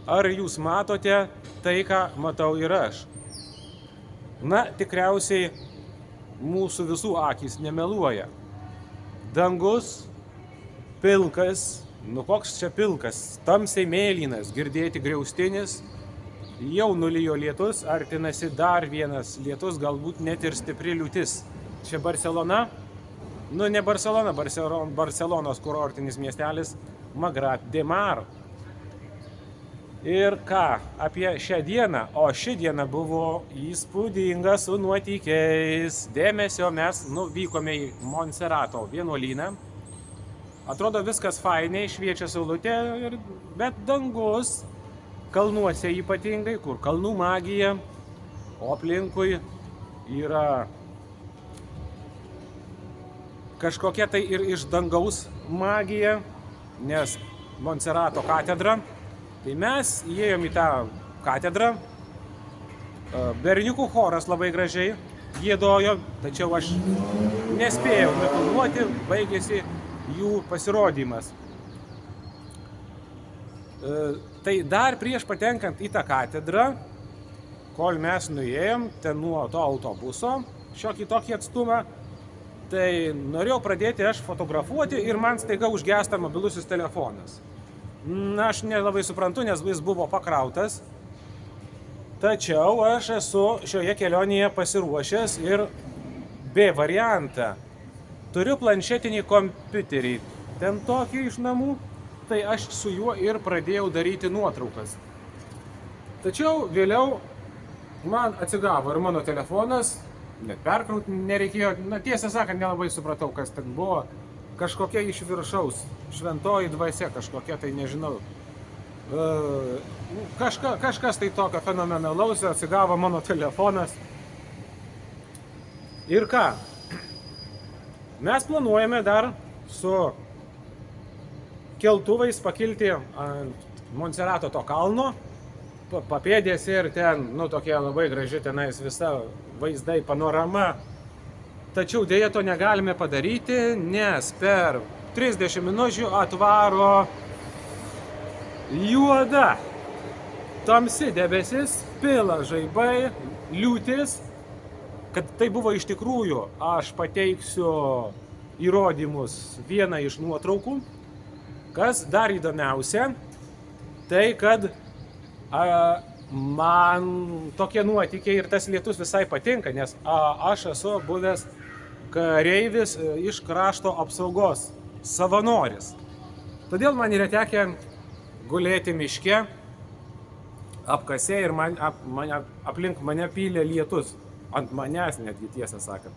Ar jūs matote tai, ką matau ir aš? Na, tikriausiai mūsų visų akys nemeluoja. Dangus pilkas, nu koks čia pilkas, tamsiai mėlynas, girdėti griaustinis, jau nulijo lietus, artinasi dar vienas lietus, galbūt net ir stipri liūtis. Čia Barcelona, nu ne Barcelona, Barcelonos kurortinis miestelis Magrat de Mar. Ir ką apie šią dieną, o ši diena buvo įspūdinga su nuotykiais. Dėmesio, mes nuvykome į Monserrato vienuolyną. Atrodo viskas fainiai, šviečia saulutė, bet dangus, kalnuose ypatingai, kur kalnų magija, o aplinkui yra kažkokia tai ir iš dangaus magija, nes Monserrato katedra. Tai mes įėjom į tą katedrą, berniukų choras labai gražiai giedojo, tačiau aš nespėjau nufilmuoti, baigėsi jų pasirodymas. Tai dar prieš patenkant į tą katedrą, kol mes nuėjom ten nuo to autobuso, šiokį tokį atstumą, tai norėjau pradėti aš fotografuoti ir man staiga užgesta mobilusis telefonas. Na, aš nelabai suprantu, nes jis buvo pakrautas, tačiau aš esu šioje kelionėje pasiruošęs ir B variantą. Turiu planšetinį kompiuterį, ten tokį iš namų, tai aš su juo ir pradėjau daryti nuotraukas. Tačiau vėliau man atsigavo ir mano telefonas, net perkrauti nereikėjo, na tiesą sakant, nelabai supratau, kas ten buvo. Kažkokia iš viršaus, šventoji dvasia kažkokia, tai nežinau. Kažkas tai tokio fenomenalaus, atsigavo mano telefonas. Ir ką? Mes planuojame dar su keltuvais pakilti ant Monserrato to kalno, papėdės ir ten, nu tokie labai graži tenais visa vaizdai, panorama. Tačiau dėja to negalime padaryti, nes per 30 minučių atvaro juoda, tamsi debesis, pila žaibai, liūtis. Kad tai buvo iš tikrųjų, aš pateiksiu įrodymus vieną iš nuotraukų. Kas dar įdomiausia, tai kad man tokie nuotykiai ir tas lietus visai patinka, nes aš esu buvęs kareivis iš krašto apsaugos, savanoris. Todėl man yra tekę gulėti miške, apkase ir aplink mane pylė lietus, ant manęs netgi tiesą sakant.